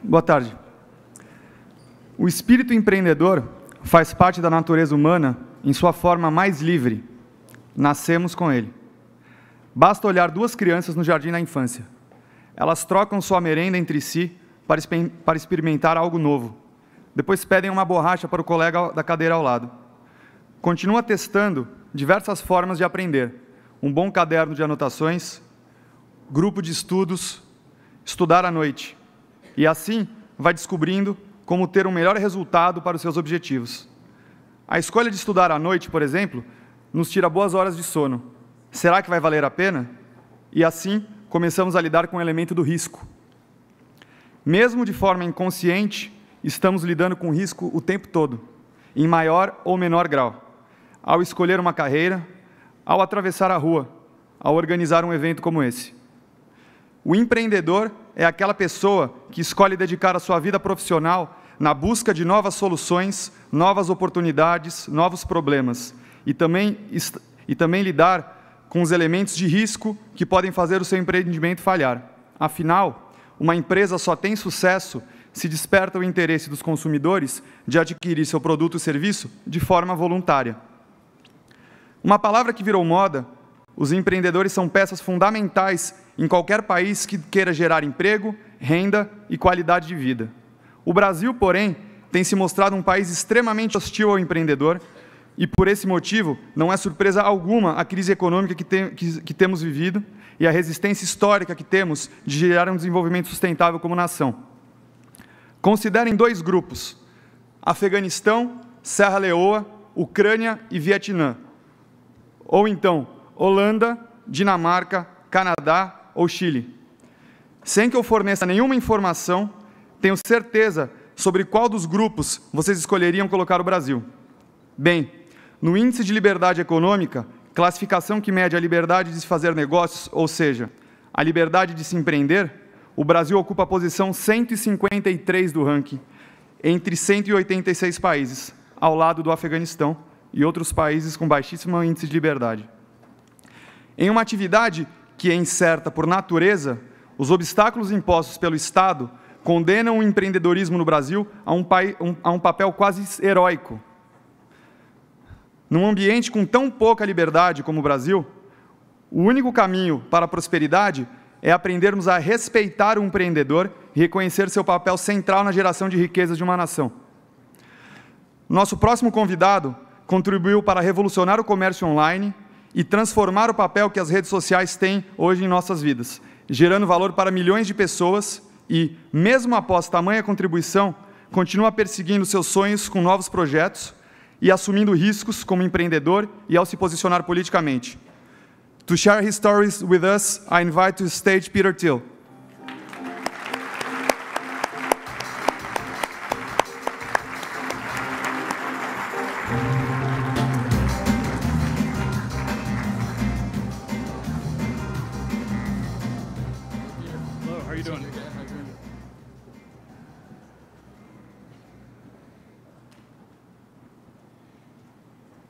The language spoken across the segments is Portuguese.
Boa tarde. O espírito empreendedor faz parte da natureza humana em sua forma mais livre. Nascemos com ele. Basta olhar duas crianças no jardim da infância. Elas trocam sua merenda entre si para experimentar algo novo. Depois pedem uma borracha para o colega da cadeira ao lado. Continua testando diversas formas de aprender. Um bom caderno de anotações, grupo de estudos, estudar à noite. E assim vai descobrindo como ter um melhor resultado para os seus objetivos. A escolha de estudar à noite, por exemplo, nos tira boas horas de sono. Será que vai valer a pena? E assim começamos a lidar com o elemento do risco. Mesmo de forma inconsciente, estamos lidando com risco o tempo todo, em maior ou menor grau. Ao escolher uma carreira, ao atravessar a rua, ao organizar um evento como esse. O empreendedor é aquela pessoa que escolhe dedicar a sua vida profissional na busca de novas soluções, novas oportunidades, novos problemas, e também lidar com os elementos de risco que podem fazer o seu empreendimento falhar. Afinal, uma empresa só tem sucesso se desperta o interesse dos consumidores de adquirir seu produto ou serviço de forma voluntária. Uma palavra que virou moda, os empreendedores são peças fundamentais em qualquer país que queira gerar emprego, renda e qualidade de vida. O Brasil, porém, tem se mostrado um país extremamente hostil ao empreendedor e, por esse motivo, não é surpresa alguma a crise econômica que temos vivido e a resistência histórica que temos de gerar um desenvolvimento sustentável como nação. Considerem dois grupos: Afeganistão, Serra Leoa, Ucrânia e Vietnã. Ou então, Holanda, Dinamarca, Canadá ou Chile. Sem que eu forneça nenhuma informação, tenho certeza sobre qual dos grupos vocês escolheriam colocar o Brasil. Bem, no Índice de Liberdade Econômica, classificação que mede a liberdade de se fazer negócios, ou seja, a liberdade de se empreender, o Brasil ocupa a posição 153 do ranking, entre 186 países, ao lado do Afeganistão e outros países com baixíssimo índice de liberdade. Em uma atividade que é incerta por natureza, os obstáculos impostos pelo Estado condenam o empreendedorismo no Brasil a um papel quase heróico. Num ambiente com tão pouca liberdade como o Brasil, o único caminho para a prosperidade é aprendermos a respeitar o empreendedor e reconhecer seu papel central na geração de riquezas de uma nação. Nosso próximo convidado contribuiu para revolucionar o comércio online e transformar o papel que as redes sociais têm hoje em nossas vidas, gerando valor para milhões de pessoas e, mesmo após tamanha contribuição, continua perseguindo seus sonhos com novos projetos e assumindo riscos como empreendedor e ao se posicionar politicamente. To share his stories with us, I invite to the stage Peter Thiel.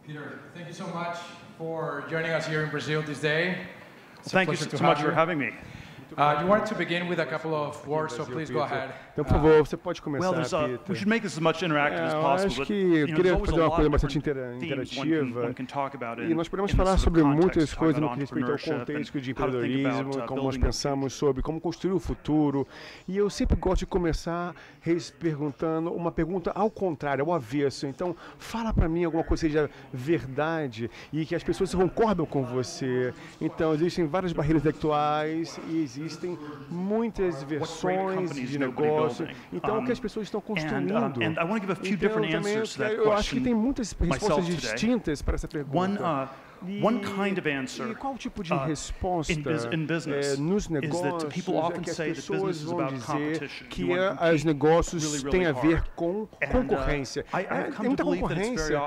Peter, thank you so much for joining us here in Brazil this day. Thank you so much for having me. You wanted to begin with a couple of words, so please go ahead. Então, por favor, você pode começar, Peter. We should make this as much interactive as Eu possible. acho que eu queria fazer uma coisa bastante interativa. E nós podemos falar sobre muitas coisas no que respeita ao contexto de empreendedorismo, como nós pensamos sobre como construir o futuro. E eu sempre gosto de começar perguntando uma pergunta ao contrário, ao avesso. Então, fala para mim alguma coisa que seja verdade e que as pessoas concordam com você. Então, existem várias barreiras intelectuais e existem muitas versões de negócio. Então, o que as pessoas estão construindo? Então, eu acho que tem muitas respostas distintas para essa pergunta. E qual tipo de resposta nos negócios é que as pessoas vão dizer que os negócios têm a ver com concorrência? Tem muita concorrência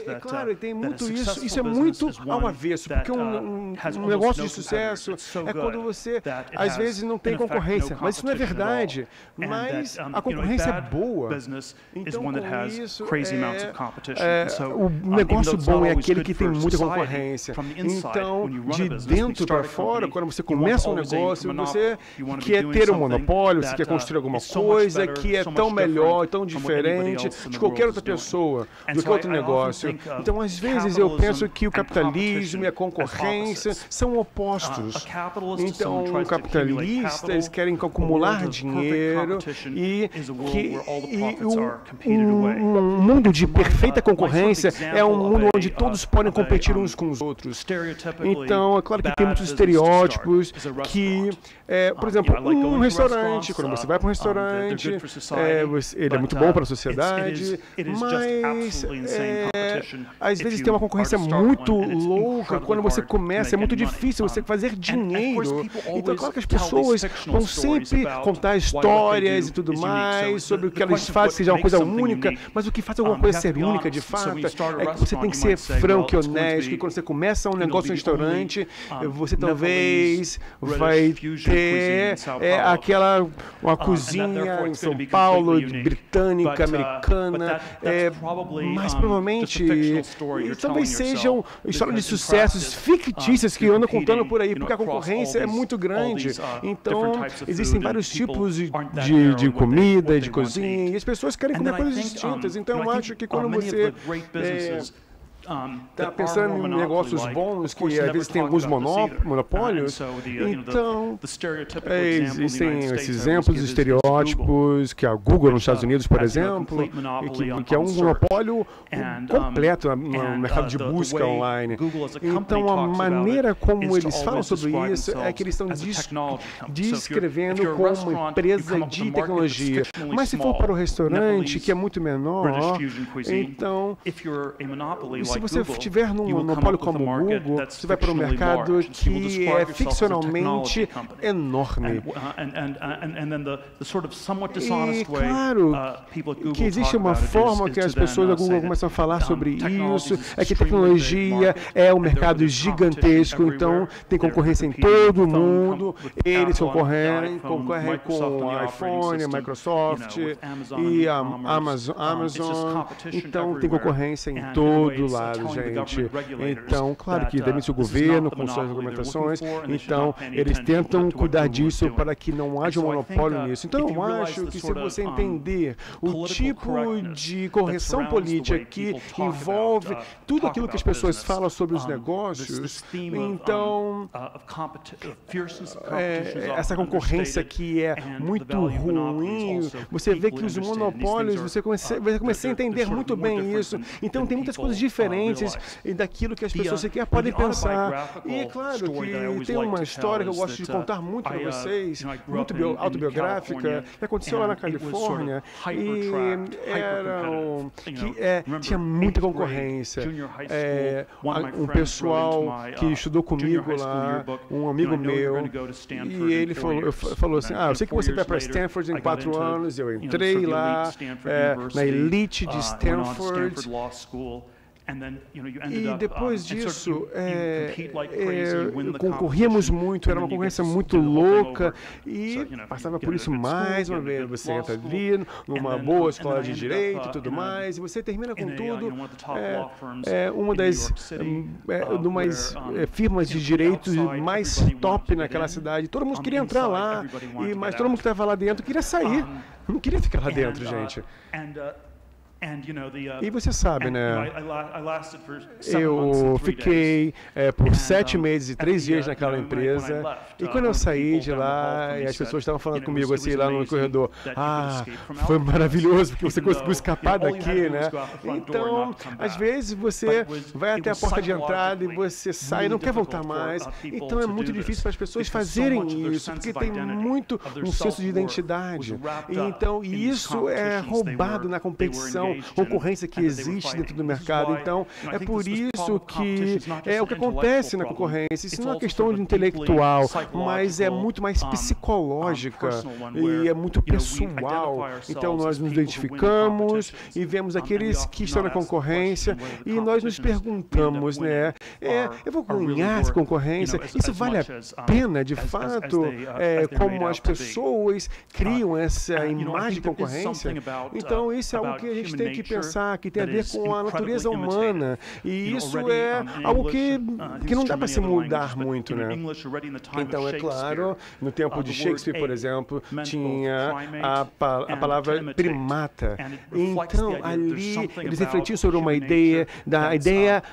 e, claro, tem muito isso é muito ao avesso, porque um negócio de sucesso é quando você, às vezes, não tem concorrência, mas isso não é verdade, mas a concorrência é boa. Então, com isso, o negócio bom é aquele que tem muita concorrência. Então, de dentro para fora, quando você começa um negócio, você quer ter um monopólio, você quer construir alguma coisa que é tão melhor, tão diferente de qualquer outra pessoa, do que outro negócio. Então, às vezes, eu penso que o capitalismo e a concorrência são opostos. Então, capitalistas querem acumular dinheiro e um mundo de perfeita concorrência é um mundo onde todos podem competir uns com os outros. Então, é claro que tem muitos estereótipos que, por exemplo, um restaurante, quando você vai para um restaurante, ele é muito bom para a sociedade, mas às vezes tem uma concorrência muito louca. Quando você começa, é muito difícil você fazer dinheiro. Então, é claro que as pessoas vão sempre contar histórias e tudo mais sobre o que elas fazem, seja uma coisa única, mas o que faz alguma coisa ser única, de fato, é que você tem que ser franco e honesto, que quando você começa um negócio no restaurante, você talvez vai ter uma cozinha em São Paulo, britânica, americana, mas provavelmente talvez sejam histórias de sucessos fictícias que andam contando por aí, porque a concorrência é muito grande. Então, existem vários tipos de comida, de cozinha, e as pessoas querem comer coisas distintas. Então, eu acho que quando você está pensando em negócios bons, que às vezes tem alguns monopólios, então existem esses exemplos de estereótipos, que a Google nos Estados Unidos, por exemplo, que é um monopólio completo no mercado de busca online. Então, a maneira como eles falam sobre isso é que eles estão descrevendo como uma empresa de tecnologia. Mas se for para o restaurante, que é muito menor, então, se você estiver num monopólio como o Google, você vai para um mercado que é ficcionalmente enorme. E claro que existe uma forma que as pessoas da Google começam a falar sobre isso, é que tecnologia é um mercado gigantesco, então tem concorrência em todo mundo, eles concorrem com a iPhone, a Microsoft e a Amazon, então tem concorrência em todo lado. Gente. Então, claro que deve-se o governo com suas regulamentações, então eles tentam cuidar disso para que não haja um monopólio nisso. Então, eu acho que se você entender o tipo de correção política que envolve tudo aquilo que as pessoas falam sobre os negócios, então, essa concorrência que é muito ruim, você vê que os monopólios, você começa a entender muito bem isso. Então, tem muitas coisas diferentes e daquilo que as pessoas sequer podem pensar. E é claro que tem uma história que eu gosto de contar muito para vocês, muito autobiográfica, que aconteceu lá na Califórnia, e tinha muita concorrência. Um pessoal que estudou comigo lá, um amigo meu, e ele falou assim, eu sei que você vai para Stanford em 4 anos, eu entrei lá na elite de Stanford, e depois disso, concorríamos muito, era uma concorrência muito louca, e passava por isso mais uma vez. Você entra ali numa boa escola de direito e tudo mais, e você termina com tudo. Uma das firmas de direito mais top naquela cidade. Todo mundo queria entrar lá, mas todo mundo que estava lá dentro queria sair. Não queria ficar lá dentro, gente. E você sabe, né? Eu fiquei por 7 meses e 3 dias naquela empresa, e quando eu saí de lá, e as pessoas estavam falando comigo assim lá no corredor, foi maravilhoso, porque você conseguiu escapar daqui, né? Então, às vezes você vai até a porta de entrada e você sai e não quer voltar mais. Então é muito difícil para as pessoas fazerem isso, porque tem muito um senso de identidade. Então, isso é roubado na competição, concorrência que existe dentro do mercado. Então, é por isso que é o que acontece na concorrência. Isso não é uma questão de intelectual, mas é muito mais psicológica e é muito pessoal. Então, nós nos identificamos e vemos aqueles que estão na concorrência e nós nos perguntamos, né? Eu vou ganhar essa concorrência? Isso vale a pena, de fato? Como as pessoas criam essa imagem de concorrência? Então, isso é algo que a gente tem que pensar que tem a ver com a natureza humana. E isso é algo que não dá para se mudar muito, né? Então, é claro, no tempo de Shakespeare, por exemplo, tinha a palavra primata. Então, ali, eles refletiam sobre uma ideia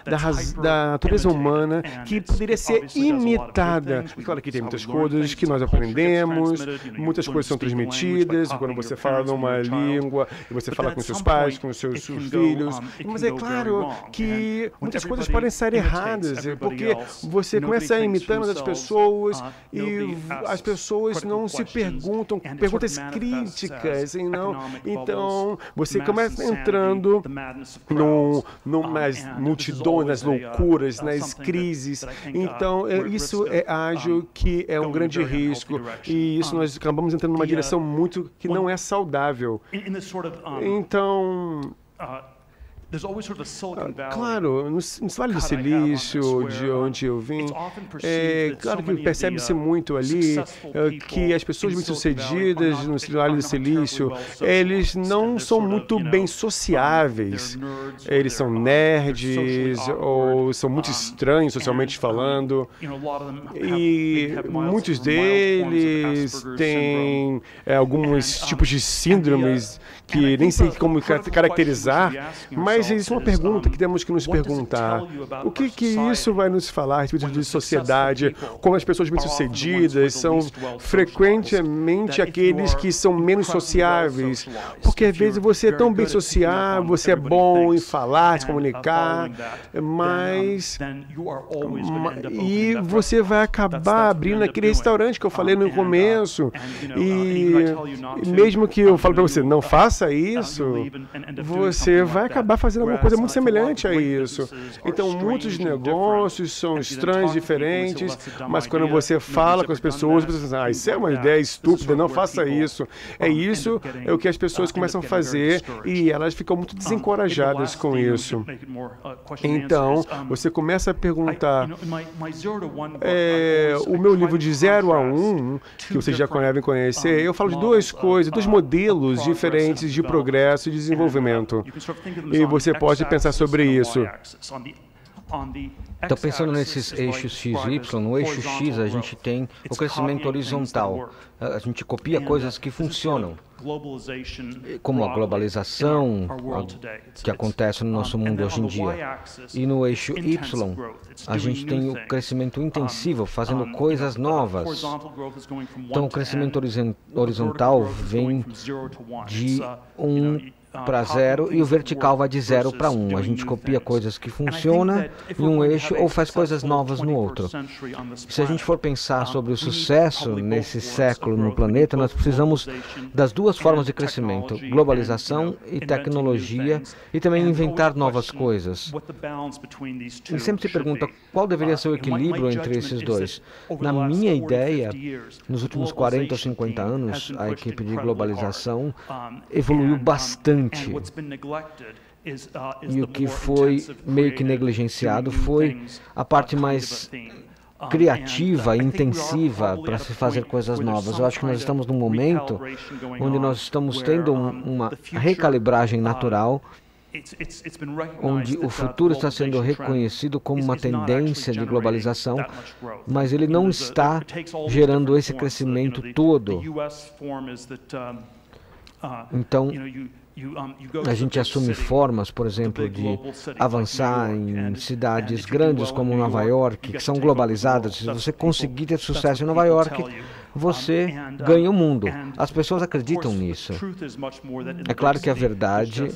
da natureza humana que poderia ser imitada. E claro que tem muitas coisas que nós aprendemos, muitas coisas são transmitidas, quando você fala numa língua, e você fala com seus pais, com seus filhos. Mas é claro que muitas coisas podem estar erradas, porque você começa imitando as pessoas e as pessoas não se perguntam perguntas críticas. Então, você começa entrando numas multidões, nas loucuras, nas crises. Então, isso acho que é um grande risco. E isso nós acabamos entrando numa direção muito que não é saudável. Então, claro, no Vale do Silício, de onde eu vim, claro que percebe-se muito ali que as pessoas bem-sucedidas no Vale do Silício, eles não são muito bem sociáveis. Eles são nerds ou são muito estranhos socialmente falando. E muitos deles têm alguns tipos de síndromes que nem sei como caracterizar, mas isso é uma pergunta que temos que nos perguntar. O que isso vai nos falar a respeito de sociedade, como as pessoas bem-sucedidas são frequentemente aqueles que são menos sociáveis? Porque às vezes você é tão bem sociável, você é bom em falar, se comunicar, mas e você vai acabar abrindo aquele restaurante que eu falei no começo. E mesmo que eu fale para você, não faça isso, você vai acabar fazendo alguma coisa muito semelhante a isso. Então, muitos negócios são estranhos, diferentes, mas quando você fala com as pessoas, você diz, isso é uma ideia estúpida, não faça isso. Isso é o que as pessoas começam a fazer e elas ficam muito desencorajadas com isso. Então, você começa a perguntar, o meu livro de 0 a 1, que vocês já devem conhecer, eu falo de duas coisas, dois modelos diferentes de progresso e desenvolvimento. E você pode pensar sobre isso. Então, pensando nesses eixos X e Y, no eixo X a gente tem o crescimento horizontal. A gente copia coisas que funcionam, como a globalização que acontece no nosso mundo hoje em dia. E no eixo Y, a gente tem o crescimento intensivo, fazendo coisas novas. Então, o crescimento horizontal vem de 1 para 0 e o vertical vai de 0 para 1. A gente copia coisas que funcionam em um eixo ou faz coisas novas no outro. Se a gente for pensar sobre o sucesso nesse século no planeta, nós precisamos das duas formas de crescimento, globalização e tecnologia, e também inventar novas coisas. E sempre se pergunta qual deveria ser o equilíbrio entre esses dois. Na minha ideia, nos últimos 40 ou 50 anos, a equipe de globalização evoluiu bastante. E o que foi meio que negligenciado foi a parte mais criativa e intensiva para se fazer coisas novas. Eu acho que nós estamos num momento onde nós estamos tendo uma recalibragem natural, onde o futuro está sendo reconhecido como uma tendência de globalização, mas ele não está gerando esse crescimento todo. Então, a gente assume formas, por exemplo, de avançar em cidades grandes como Nova York, que são globalizadas. Se você conseguir ter sucesso em Nova York, você ganha o mundo. As pessoas acreditam nisso. É claro que a verdade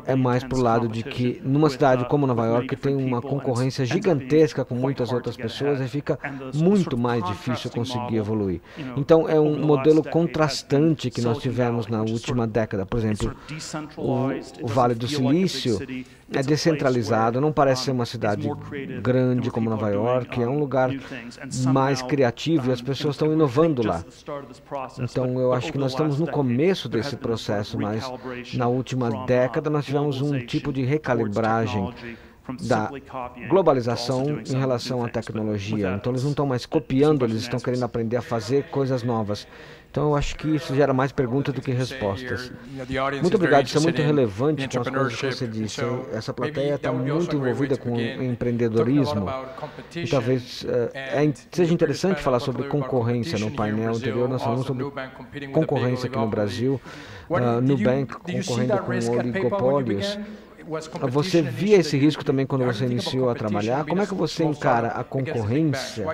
é mais para o lado de que numa cidade como Nova York tem uma concorrência gigantesca com muitas outras pessoas e fica muito mais difícil conseguir evoluir. Então é um modelo contrastante que nós tivemos na última década. Por exemplo, o Vale do Silício é descentralizado, não parece ser uma cidade grande como Nova York, é um lugar mais criativo e as pessoas estão inovando lá. Então eu acho que nós estamos no começo desse processo, mas na última década nós tivemos um tipo de recalibragem da globalização em relação à tecnologia. Então, eles não estão mais copiando, eles estão querendo aprender a fazer coisas novas. Então, eu acho que isso gera mais perguntas do que respostas. Muito obrigado, isso é muito relevante com as coisas que você disse. Essa plateia está muito envolvida com empreendedorismo. E talvez seja interessante falar sobre concorrência. No painel anterior, nós falamos sobre concorrência aqui no Brasil. Nubank concorrendo com oligopólios. Você via esse risco também quando você iniciou a trabalhar? Como é que você encara a concorrência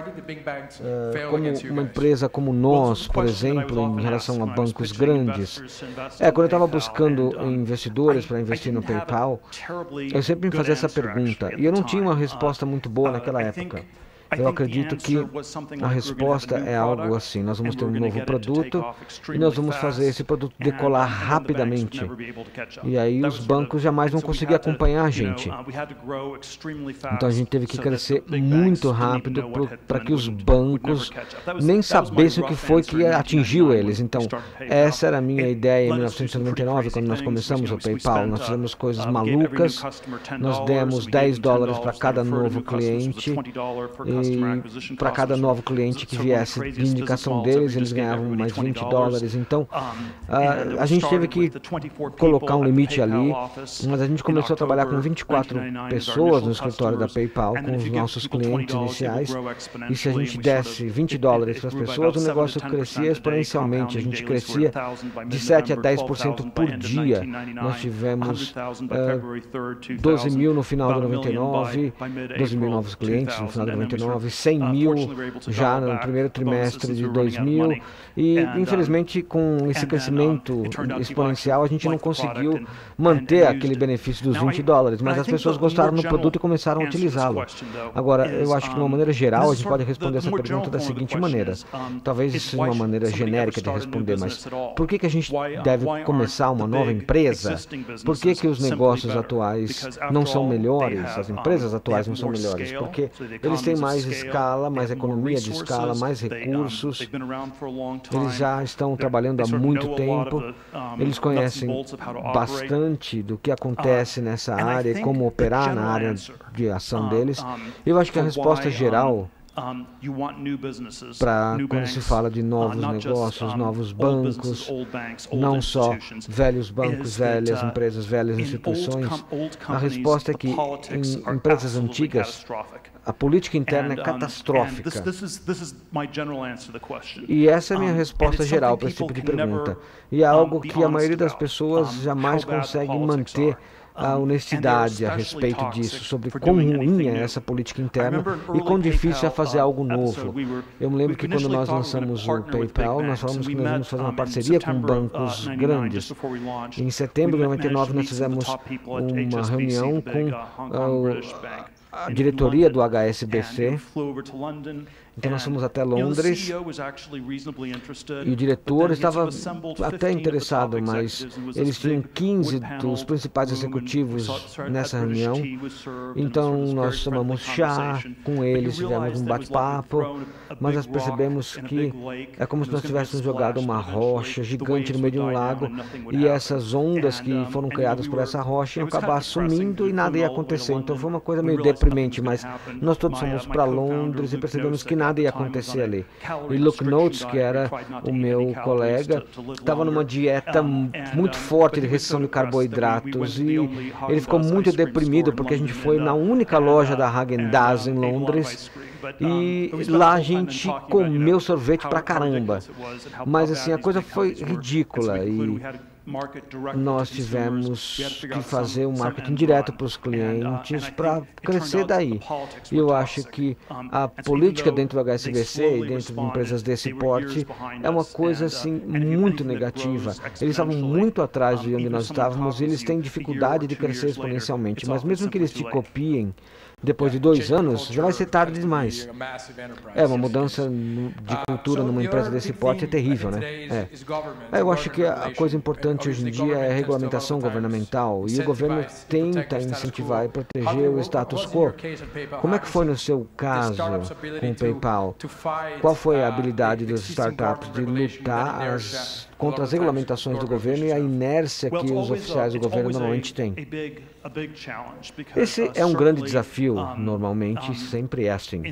como uma empresa como nós, por exemplo, em relação a bancos grandes? Quando eu estava buscando investidores para investir no PayPal, eu sempre me fazia essa pergunta, e eu não tinha uma resposta muito boa naquela época. Eu acredito que a resposta é algo assim: nós vamos ter um novo produto e nós vamos fazer esse produto decolar rapidamente. E aí os bancos jamais vão conseguir acompanhar a gente. Então a gente teve que crescer muito rápido para que os bancos nem sabessem o que foi que atingiu eles. Então essa era a minha ideia em 1999, quando nós começamos o PayPal. Nós fizemos coisas malucas, nós demos $10 para cada novo cliente. E para cada novo cliente que viesse de indicação deles, eles ganhavam mais $20. Então, a gente teve que colocar um limite ali, mas a gente começou a trabalhar com 24 pessoas no escritório da PayPal, com os nossos clientes iniciais, e se a gente desse $20 para as pessoas, o negócio crescia exponencialmente. A gente crescia de 7 a 10% por dia. Nós tivemos 12 mil no final de 99, 12 mil novos clientes no final de 99, 100 mil já no primeiro trimestre de 2000, e infelizmente com esse crescimento exponencial a gente não conseguiu manter aquele benefício dos $20, mas as pessoas gostaram do produto e começaram a utilizá-lo. Agora, eu acho que de uma maneira geral a gente pode responder essa pergunta da seguinte maneira, talvez isso seja uma maneira genérica de responder, mas por que a gente deve começar uma nova empresa? Por que os negócios atuais não são melhores, as empresas atuais não são melhores? Porque eles têm mais escala, mais economia de escala, mais recursos. Eles já estão trabalhando há muito tempo. Eles conhecem bastante do que acontece nessa área e como operar na área de ação deles. Eu acho que a resposta geral para quando se fala de novos negócios, novos bancos, não só velhos bancos, velhas empresas, velhas instituições, a resposta é que em empresas antigas a política interna é catastrófica. E essa é a minha resposta geral para esse tipo de pergunta. E é algo que a maioria das pessoas jamais consegue manter a honestidade a respeito disso, sobre quão ruim é essa política interna e quão difícil é fazer algo novo. Eu me lembro que quando nós lançamos o PayPal, nós falamos que nós íamos fazer uma parceria com bancos grandes. Em setembro de 99, nós fizemos uma reunião com a diretoria do HSBC. Então nós fomos até Londres e o diretor estava até interessado, mas eles tinham 15 dos principais executivos nessa reunião. Então nós tomamos chá com eles, tivemos um bate-papo, mas nós percebemos que é como se nós tivéssemos jogado uma rocha gigante no meio de um lago e essas ondas que foram criadas por essa rocha iam acabar sumindo e nada ia acontecer. Então foi uma coisa meio deprimente, mas nós todos fomos para Londres e percebemos que nada ia acontecer ali. E Luke Notes, que era o meu colega, estava numa dieta muito forte de restrição de carboidratos e ele ficou muito deprimido porque a gente foi na única loja da Häagen-Dazs em Londres e lá a gente comeu sorvete pra caramba. Mas assim, a coisa foi ridícula e nós tivemos que fazer um marketing direto para os clientes para crescer daí. E eu acho que a política dentro do HSBC e dentro de empresas desse porte é uma coisa assim muito negativa. Eles estavam muito atrás de onde nós estávamos e eles têm dificuldade de crescer exponencialmente. Mas mesmo que eles te copiem, depois de 2 anos, já vai ser tarde demais. Uma mudança de cultura numa empresa desse porte é terrível, né? Eu acho que a coisa importante hoje em dia é a regulamentação governamental e o governo tenta incentivar e proteger o status quo. Como é que foi no seu caso com o PayPal? Qual foi a habilidade dos startups de lutar contra as regulamentações do governo e a inércia que os oficiais do governo normalmente têm? Esse é um grande desafio, normalmente sempre é assim.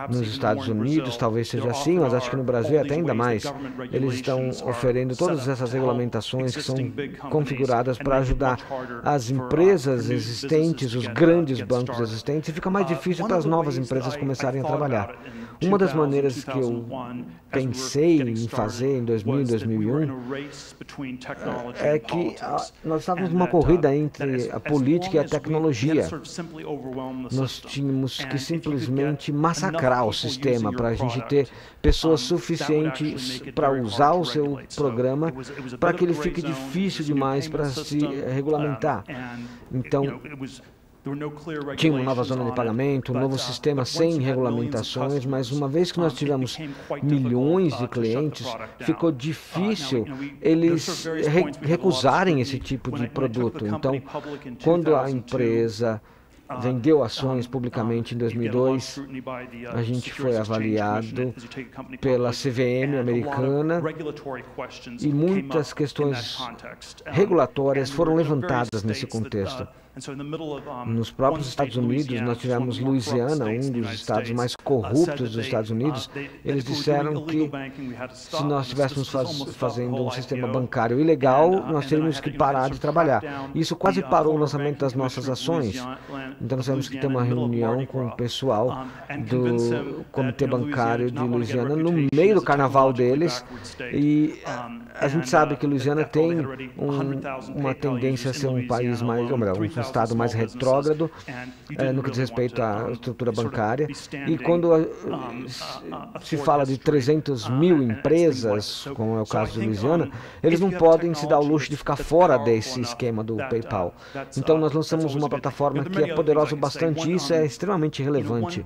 Nos Estados Unidos talvez seja assim, mas acho que no Brasil é até ainda mais. Eles estão oferecendo todas essas regulamentações que são configuradas para ajudar as empresas existentes, os grandes bancos existentes, e fica mais difícil para as novas empresas começarem a trabalhar. Uma das maneiras que eu pensei em fazer em 2000 e 2001 é que nós estávamos numa corrida entre a política e a tecnologia. Nós tínhamos que simplesmente massacrar o sistema para a gente ter pessoas suficientes para usar o seu programa para que ele fique difícil demais para se regulamentar. Então, tinha uma nova zona de pagamento, um novo sistema sem regulamentações, mas uma vez que nós tivemos milhões de clientes, ficou difícil eles recusarem esse tipo de produto. Então, quando a empresa vendeu ações publicamente em 2002, a gente foi avaliado pela CVM americana e muitas questões regulatórias foram levantadas nesse contexto. Nos próprios Estados Unidos, nós tivemos Louisiana, um dos estados mais corruptos dos Estados Unidos. Eles disseram que se nós estivéssemos fazendo um sistema bancário ilegal, nós teríamos que parar de trabalhar. Isso quase parou o lançamento das nossas ações. Então nós tivemos que ter uma reunião com o pessoal do Comitê Bancário de Louisiana no meio do carnaval deles. E a gente sabe que Louisiana tem uma tendência a ser um país mais, ou melhor, um estado mais retrógrado no que diz respeito à estrutura bancária. E quando se fala de 300 mil empresas, como é o caso de Louisiana, eles não podem se dar o luxo de ficar fora desse esquema do PayPal. Então nós lançamos uma plataforma que é poderosa bastante e isso é extremamente relevante.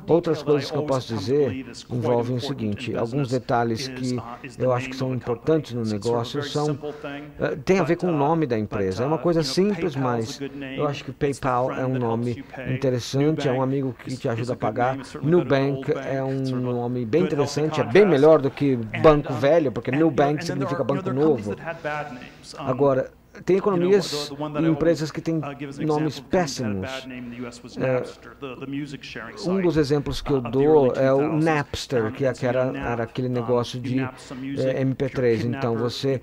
Outras coisas que eu posso dizer envolvem o seguinte: alguns detalhes que eu acho que são importantes no negócio tem a ver com o nome da empresa. É uma coisa simples, mas eu acho que PayPal é um nome interessante, é um amigo que te ajuda a pagar. Nubank é um nome bem interessante, é bem melhor do que banco velho, porque Nubank significa banco novo. Agora, tem economias e empresas que têm nomes péssimos. Um dos exemplos que eu dou é o Napster, que era aquele negócio de MP3. Então você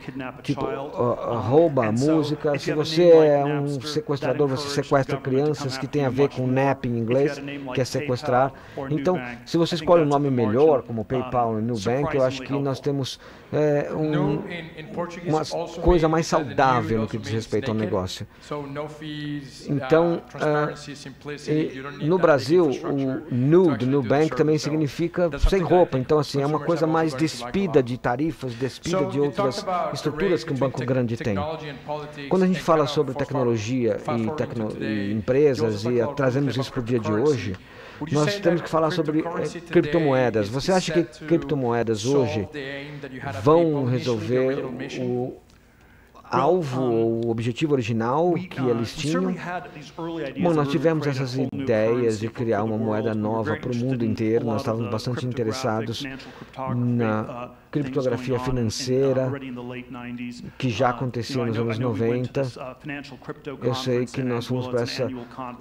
rouba a música. Se você é um sequestrador, você sequestra crianças, que tem a ver com nap em inglês, que é sequestrar. Então, se você escolhe um nome melhor, como PayPal e Nubank, eu acho que nós temos uma coisa mais saudável no que diz respeito ao negócio. Então, no Brasil, o nude, Nubank, também significa sem roupa. Então, assim, é uma coisa mais despida de tarifas, despida de outras estruturas que um banco grande tem. Quando a gente fala sobre tecnologia e empresas e trazemos isso para o dia de hoje, nós temos que falar sobre criptomoedas. Você acha que criptomoedas hoje vão resolver o alvo ou o objetivo original que eles tinham? Bom, nós tivemos essas ideias de criar uma moeda nova para o mundo inteiro. Nós estávamos bastante interessados na criptografia financeira, que já acontecia nos anos 90. Eu sei que nós fomos para essa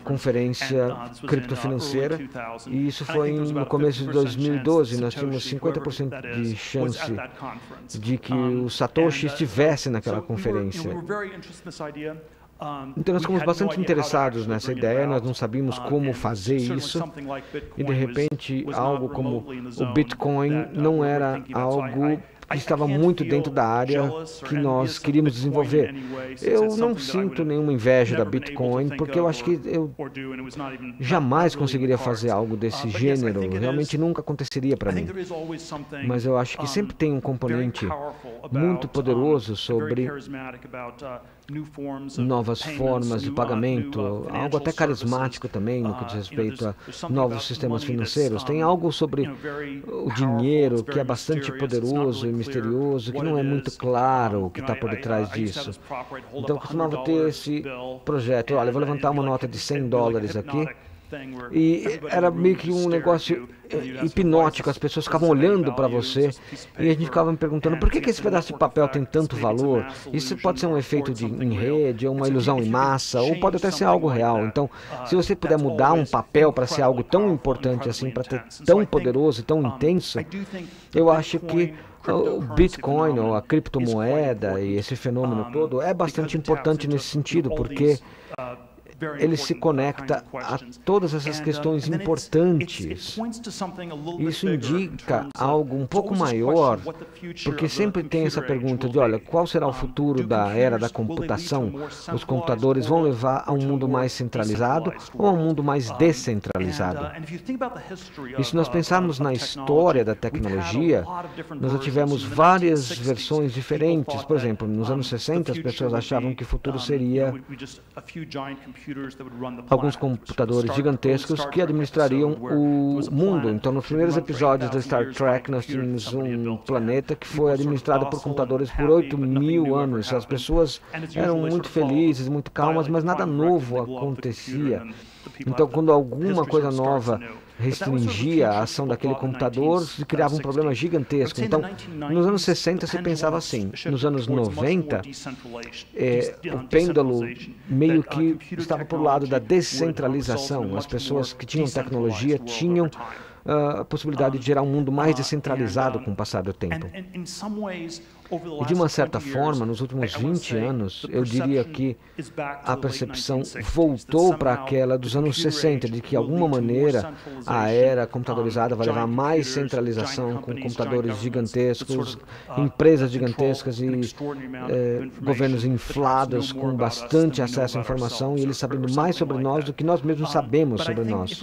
conferência criptofinanceira e isso foi no começo de 2012. Nós tínhamos 50% de chance de que o Satoshi estivesse naquela conferência. Então nós ficamos bastante interessados nessa ideia, nós não sabíamos como fazer isso e de repente algo como o Bitcoin não era algo que estava muito dentro da área que nós queríamos desenvolver. Eu não sinto nenhuma inveja da Bitcoin, porque eu acho que eu jamais conseguiria fazer algo desse gênero, realmente nunca aconteceria para mim. Mas eu acho que sempre tem um componente muito poderoso sobre novas formas de pagamento, algo até carismático também no que diz respeito a novos sistemas financeiros. Tem algo sobre o dinheiro que é bastante poderoso e misterioso, que não é muito claro o que está por detrás disso. Então eu costumava ter esse projeto. Olha, eu vou levantar uma nota de $100 aqui E era meio que um negócio hipnótico, as pessoas ficavam olhando para você e a gente ficava me perguntando por que esse pedaço de papel tem tanto valor? Isso pode ser um efeito em rede, ou uma ilusão em massa, ou pode até ser algo real. Então, se você puder mudar um papel para ser algo tão importante assim, para ter tão poderoso e tão intenso, eu acho que o Bitcoin, ou a criptomoeda e esse fenômeno todo é bastante importante nesse sentido, porque ele se conecta a todas essas questões importantes. Isso indica algo um pouco maior, porque sempre tem essa pergunta de, olha, qual será o futuro da era da computação? Os computadores vão levar a um mundo mais centralizado ou a um mundo mais descentralizado? E se nós pensarmos na história da tecnologia, nós já tivemos várias versões diferentes. Por exemplo, nos anos 60, as pessoas achavam que o futuro seria alguns computadores gigantescos que administrariam o mundo. Então, nos primeiros episódios da Star Trek, nós tínhamos um planeta que foi administrado por computadores por 8.000 anos. As pessoas eram muito felizes, muito calmas, mas nada novo acontecia. Então, quando alguma coisa nova restringia a ação daquele computador, se criava um problema gigantesco. Então, nos anos 60 se pensava assim. Nos anos 90, o pêndulo meio que estava por lado da descentralização. As pessoas que tinham tecnologia tinham a possibilidade de gerar um mundo mais descentralizado com o passar do tempo. E de uma certa forma, nos últimos 20 anos, eu diria que a percepção voltou para aquela dos anos 60, de que, de alguma maneira, a era computadorizada vai levar a mais centralização, com computadores gigantescos, empresas gigantescas e governos inflados com bastante acesso à informação e eles sabendo mais sobre nós do que nós mesmos sabemos sobre nós.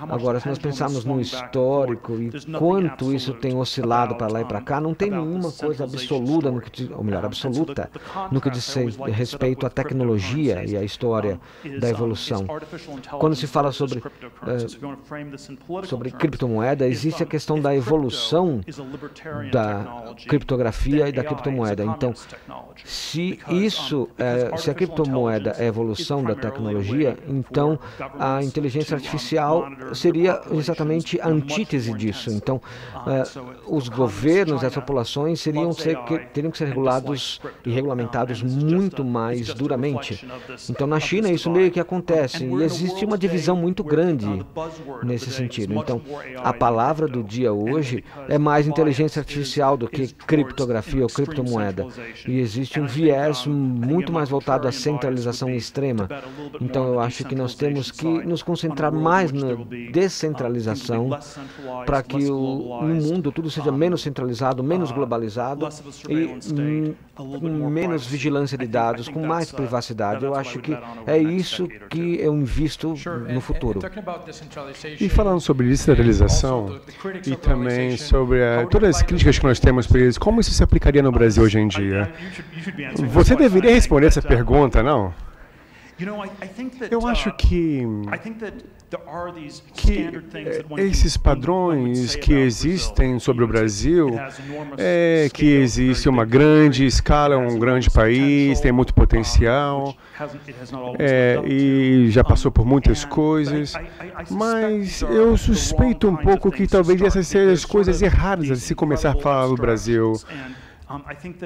Agora, se nós pensarmos no histórico e quanto isso tem oscilado para lá e para cá, não tem nenhuma coisa absoluta, ou melhor, absoluta, no que diz respeito à tecnologia e à história da evolução. Quando se fala sobre criptomoeda, existe a questão da evolução da criptografia e da criptomoeda. Então, se a criptomoeda é a evolução da tecnologia, então a inteligência artificial seria exatamente a antítese disso. Então, os governos e as populações teriam que ser regulados e regulamentados muito mais duramente. Então, na China, isso meio que acontece, e existe uma divisão muito grande nesse sentido. Então, a palavra do dia hoje é mais inteligência artificial do que criptografia ou criptomoeda, e existe um viés muito mais voltado à centralização extrema. Então, eu acho que nós temos que nos concentrar mais na descentralização para que no mundo tudo seja menos centralizado, menos globalizado e com menos vigilância de dados, com mais privacidade. Eu acho que é isso que eu invisto no futuro. E falando sobre descentralização e também sobre todas as críticas que nós temos por eles, como isso se aplicaria no Brasil hoje em dia? Você deveria responder essa pergunta, não? Eu acho que esses padrões que existem sobre o Brasil é que existe uma grande escala, um grande país, tem muito potencial e já passou por muitas coisas, mas eu suspeito um pouco que talvez essas sejam as coisas erradas a se começar a falar do Brasil.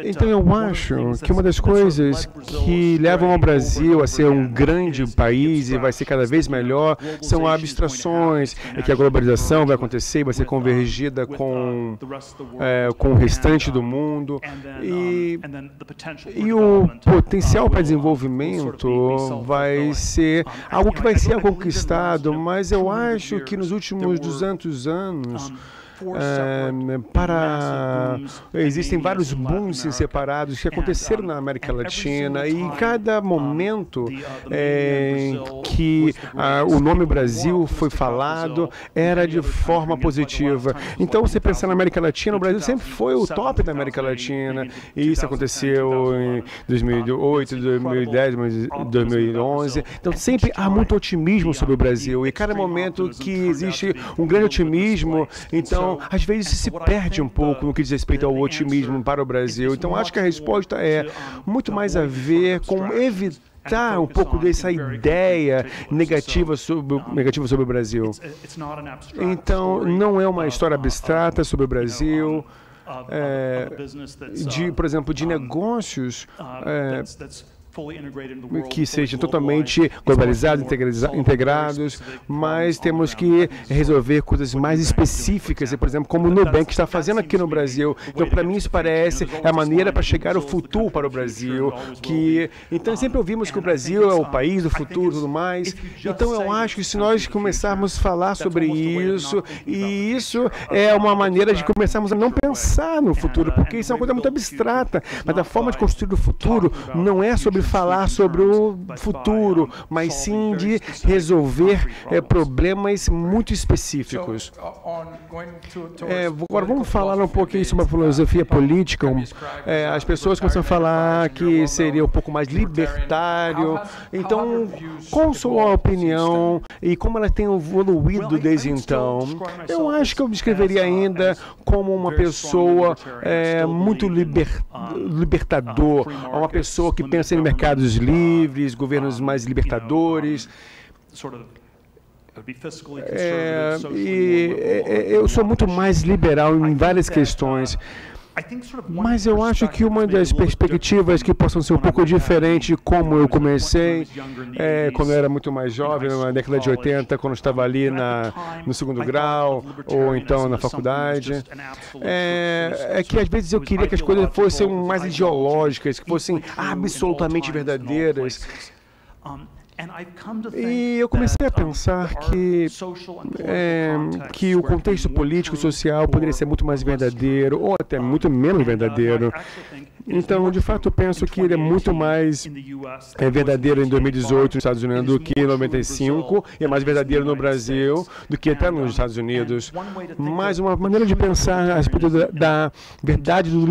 Então eu acho que uma das coisas que levam ao Brasil a ser um grande país e vai ser cada vez melhor são abstrações, é que a globalização vai acontecer, vai ser convergida com o restante do mundo e o potencial para desenvolvimento vai ser algo que vai ser conquistado, mas eu acho que nos últimos 200 anos existem vários booms separados que aconteceram na América Latina e em cada momento que o nome Brasil foi falado era de forma positiva. Então, você pensar na América Latina, o Brasil sempre foi o top da América Latina e isso aconteceu em 2008, 2010, 2011. Então, sempre há muito otimismo sobre o Brasil e cada momento que existe um grande otimismo, então às vezes se perde um pouco no que diz respeito ao otimismo para o Brasil. Então, acho que a resposta é muito mais a ver com evitar evitar um pouco dessa ideia negativa sobre o Brasil. Então, não é uma história abstrata sobre o Brasil, por exemplo, de negócios que sejam totalmente globalizados, integrados, mas temos que resolver coisas mais específicas, por exemplo, como o Nubank está fazendo aqui no Brasil. Então, para mim, isso parece a maneira para chegar ao futuro para o Brasil. Então, sempre ouvimos que o Brasil é o país do futuro e tudo mais. Então, eu acho que se nós começarmos a falar sobre isso, e isso é uma maneira de começarmos a não pensar no futuro, porque isso é uma coisa muito abstrata, mas a forma de construir o futuro não é sobre falar sobre o futuro, mas sim de resolver problemas muito específicos. Agora vamos falar um pouquinho sobre a filosofia política. As pessoas começam a falar que seria um pouco mais libertário. Então, qual a sua opinião e como ela tem evoluído desde então? Eu acho que eu me descreveria ainda como uma pessoa muito libertador, uma pessoa que pensa em mercados livres, governos mais libertadores. Eu sou muito mais liberal em várias questões. Mas eu acho que uma das perspectivas que possam ser um pouco diferente de como eu comecei, quando eu era muito mais jovem, na década de 80, quando eu estava ali no segundo grau, ou então na faculdade, é que às vezes eu queria que as coisas fossem mais ideológicas, que fossem absolutamente verdadeiras. E eu comecei a pensar que o contexto político e social poderia ser muito mais verdadeiro, ou até muito menos verdadeiro. Então, de fato, eu penso que ele é muito mais verdadeiro em 2018 nos Estados Unidos do que em 95, e é mais verdadeiro no Brasil do que até nos Estados Unidos. Mas uma maneira de pensar a respeito da verdade do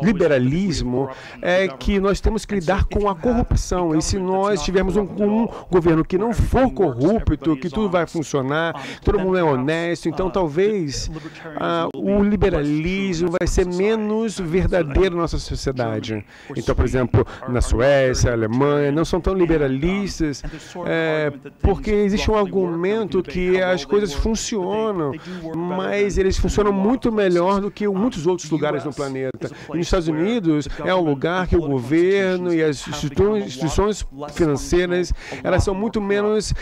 liberalismo é que nós temos que lidar com a corrupção. E se nós tivermos um governo que não for corrupto, que tudo vai funcionar, todo mundo é honesto, então talvez o liberalismo vai ser menos verdadeiro na nossa sociedade. Então, por exemplo, na Suécia, Alemanha, não são tão liberalistas, porque existe um argumento que as coisas funcionam, mas eles funcionam muito melhor do que muitos outros lugares no planeta. E nos Estados Unidos, é um lugar que o governo e as instituições financeiras, elas são muito menos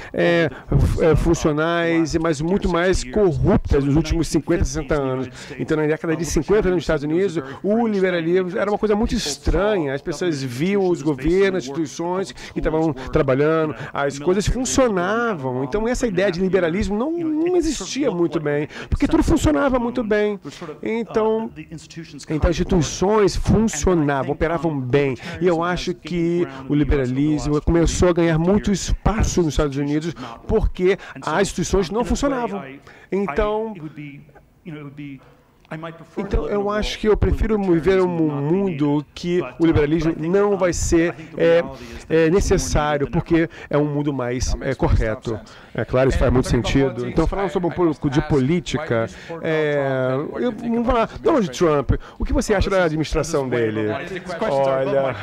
funcionais, mas muito mais corruptas nos últimos 50, 60 anos. Então, na década de 50 nos Estados Unidos, o liberalismo era uma coisa muito estranha. As pessoas viam os governos, as instituições que estavam trabalhando, as coisas funcionavam. Então, essa ideia de liberalismo não existia muito bem, porque tudo funcionava muito bem. Então as instituições funcionavam, operavam bem. E eu acho que o liberalismo começou a ganhar muito espaço nos Estados Unidos porque as instituições não funcionavam. Então, eu acho que eu prefiro viver um mundo que o liberalismo não vai ser necessário, porque é um mundo mais correto. É claro, isso faz muito sentido. Então, falando sobre um pouco de política, vamos falar, Donald Trump, o que você acha da administração dele? Olha,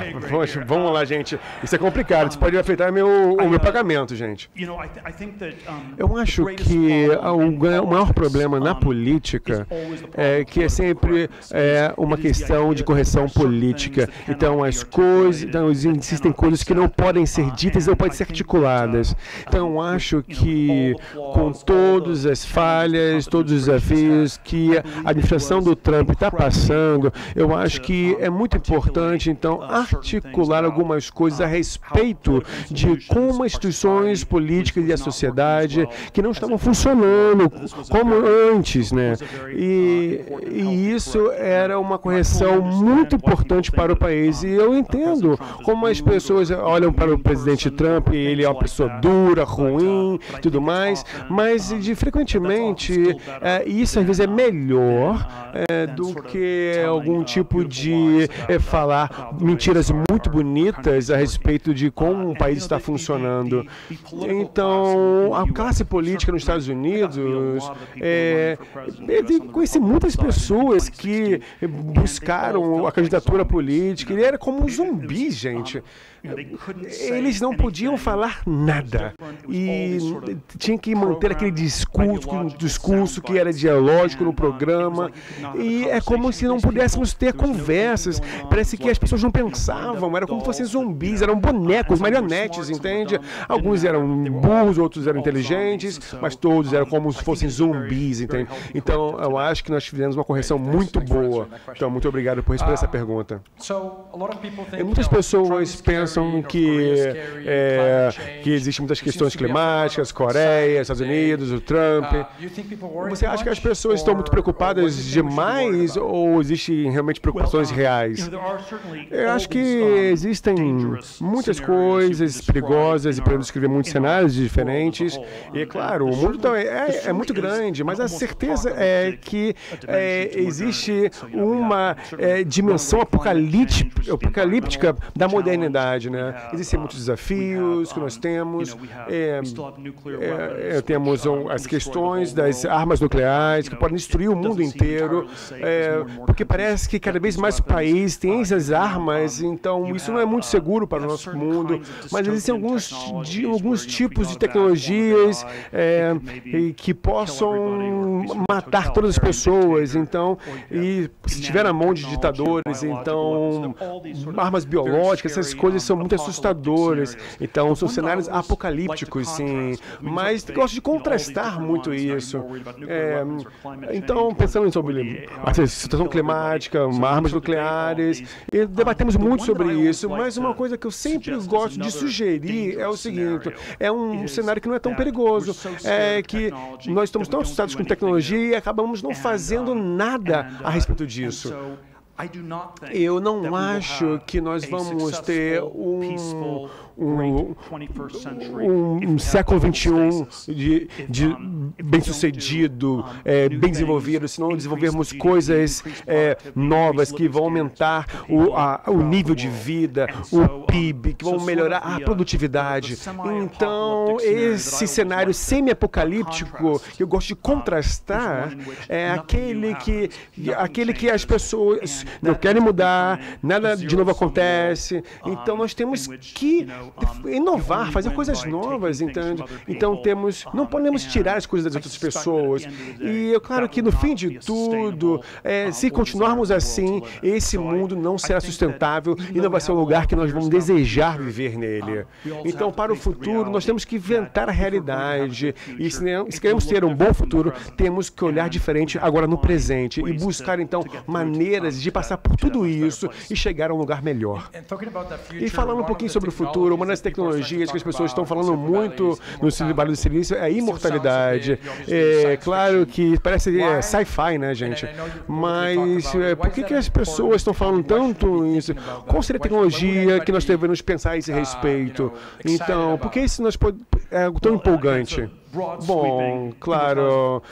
vamos lá, gente. Isso é complicado, isso pode afetar o meu pagamento, gente. Eu acho que o maior problema na política que é sempre uma questão de correção política. Então, existem coisas que não podem ser ditas, não podem ser articuladas. Então, eu acho que, com todas as falhas, todos os desafios que a administração do Trump está passando, eu acho que é muito importante, então, articular algumas coisas a respeito de como as instituições políticas e a sociedade que não estavam funcionando como antes, né? E isso era uma correção muito importante para o país. E eu entendo como as pessoas olham para o presidente Trump, e ele é uma pessoa dura, ruim, tudo mais, mas frequentemente isso às vezes é melhor do que algum tipo de falar mentiras muito bonitas a respeito de como o país está funcionando. Então, a classe política nos Estados Unidos, eu conheci muitas muitas pessoas que buscaram a candidatura política. Ele era como um zumbi, gente. Eles não podiam falar nada e tinha que manter aquele discurso que era dialógico no programa, e é como se não pudéssemos ter conversas. Parece que as pessoas não pensavam, era como se fossem zumbis, eram bonecos, marionetes, entende? Alguns eram burros, outros eram inteligentes, mas todos eram como se fossem zumbis, entende? Então, eu acho que nós fizemos uma correção muito boa. Então, muito obrigado por responder essa pergunta. E muitas pessoas pensam que existem muitas questões climáticas, Coreia, Estados Unidos, o Trump. Você acha que as pessoas estão muito preocupadas demais ou existem realmente preocupações reais? Eu acho que existem muitas coisas perigosas e podemos descrever muitos cenários diferentes. E é claro, o mundo é muito grande, mas a certeza é que existe uma dimensão apocalíptica da modernidade, né? Existem muitos desafios que nós temos. Temos as questões das armas nucleares que podem destruir o mundo inteiro, porque parece que cada vez mais países têm essas armas, então isso não é muito seguro para o nosso mundo, mas existem alguns tipos de tecnologias que possam matar todas as pessoas, então, e se estiver na mão de ditadores, então, armas biológicas, essas coisas são muito assustadoras, então são cenários apocalípticos, sim, mas gosto de contrastar muito isso. Então, pensando sobre a situação climática, armas nucleares, e debatemos muito sobre isso, mas uma coisa que eu sempre gosto de sugerir é o seguinte, é um cenário que não é tão perigoso, é que nós estamos tão assustados com tecnologia e acabamos não fazendo nada a respeito disso. Eu não acho que nós vamos ter um século XXI de bem-sucedido, bem desenvolvido, se não desenvolvermos coisas novas que vão aumentar o nível de vida, o PIB, que vão melhorar a produtividade. Então, esse cenário semi-apocalíptico que eu gosto de contrastar é aquele que as pessoas não querem mudar, nada de novo acontece. Então, nós temos que inovar, fazer coisas novas, entende? Então não podemos tirar as coisas das outras pessoas. E é claro que no fim de tudo, se continuarmos assim, esse mundo não será sustentável e não vai ser um lugar que nós vamos desejar viver nele. Então, para o futuro, nós temos que inventar a realidade. E se queremos ter um bom futuro, temos que olhar diferente agora no presente e buscar, então, maneiras de passar por tudo isso e chegar a um lugar melhor. E falando um pouquinho sobre o futuro, uma das tecnologias que as pessoas estão falando muito no Vale do Silício é a imortalidade. É claro que parece sci-fi, né, gente? Mas por que as pessoas estão falando tanto isso? Qual seria a tecnologia que nós devemos pensar a esse respeito? Então, por que isso é tão empolgante? Bom, claro,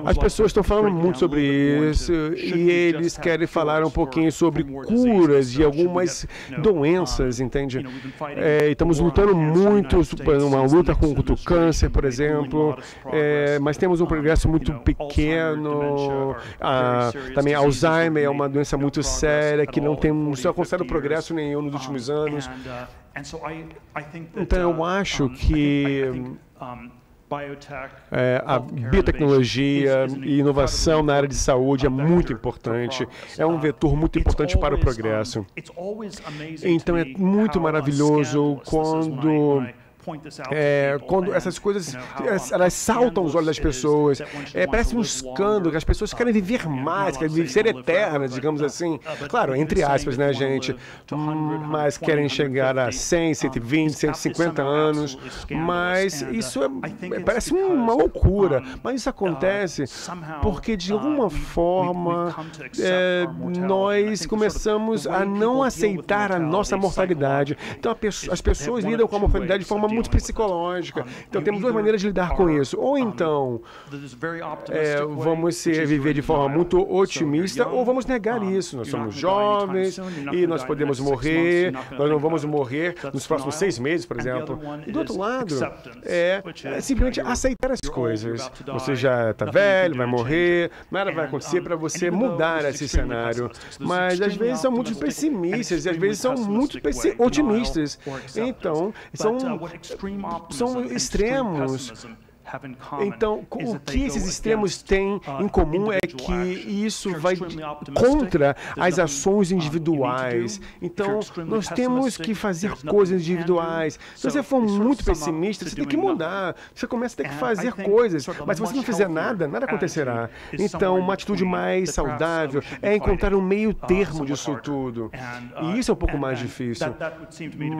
as pessoas estão falando muito sobre isso e eles querem falar um pouquinho sobre curas de algumas doenças, entende? Estamos lutando muito, uma luta contra o câncer, por exemplo, mas temos um progresso muito pequeno. Também Alzheimer é uma doença muito séria que não se alcançado progresso nenhum nos últimos anos. Então, eu acho que a biotecnologia e inovação na área de saúde é muito importante, é um vetor muito importante para o progresso. Então, é muito maravilhoso quando essas coisas elas saltam os olhos das pessoas. Parece um escândalo que as pessoas querem viver mais, querem ser eternas, digamos assim. Claro, entre aspas, né, gente? Mas querem chegar a 100, 120, 150 anos. Mas isso parece uma loucura. Mas isso acontece porque, de alguma forma, nós começamos a não aceitar a nossa mortalidade. Então, as pessoas lidam com a mortalidade de forma muito psicológica. Então, temos duas maneiras de lidar com isso. Ou então, vamos viver de forma muito otimista, ou vamos negar isso. Nós somos jovens e nós podemos morrer, nós não vamos morrer nos próximos 6 meses, por exemplo. E do outro lado, simplesmente aceitar as coisas. Você já está velho, vai morrer, nada vai acontecer para você mudar esse cenário. Mas às vezes são muito pessimistas e às vezes são muito otimistas. Então, são extremos. Então, o que esses extremos têm em comum é que isso vai contra as ações individuais. Então, nós temos que fazer coisas individuais. Se você for muito pessimista, você tem que mudar. Você começa a ter que fazer coisas. Mas se você não fizer nada, nada acontecerá. Então, uma atitude mais saudável é encontrar um meio termo disso tudo. E isso é um pouco mais difícil.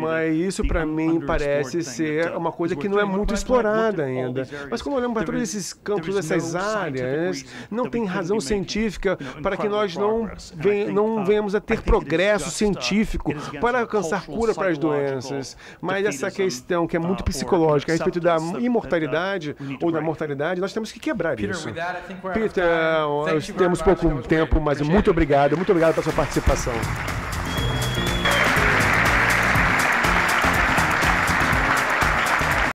Mas isso, para mim, parece ser uma coisa que não é muito explorada ainda. Mas quando olhamos para todos esses campos, essas áreas, não tem razão científica para que nós não venhamos a ter progresso científico para alcançar cura para as doenças. Mas essa questão que é muito psicológica a respeito da imortalidade ou da mortalidade, nós temos que quebrar isso. Peter, nós temos pouco tempo, mas muito obrigado pela sua participação.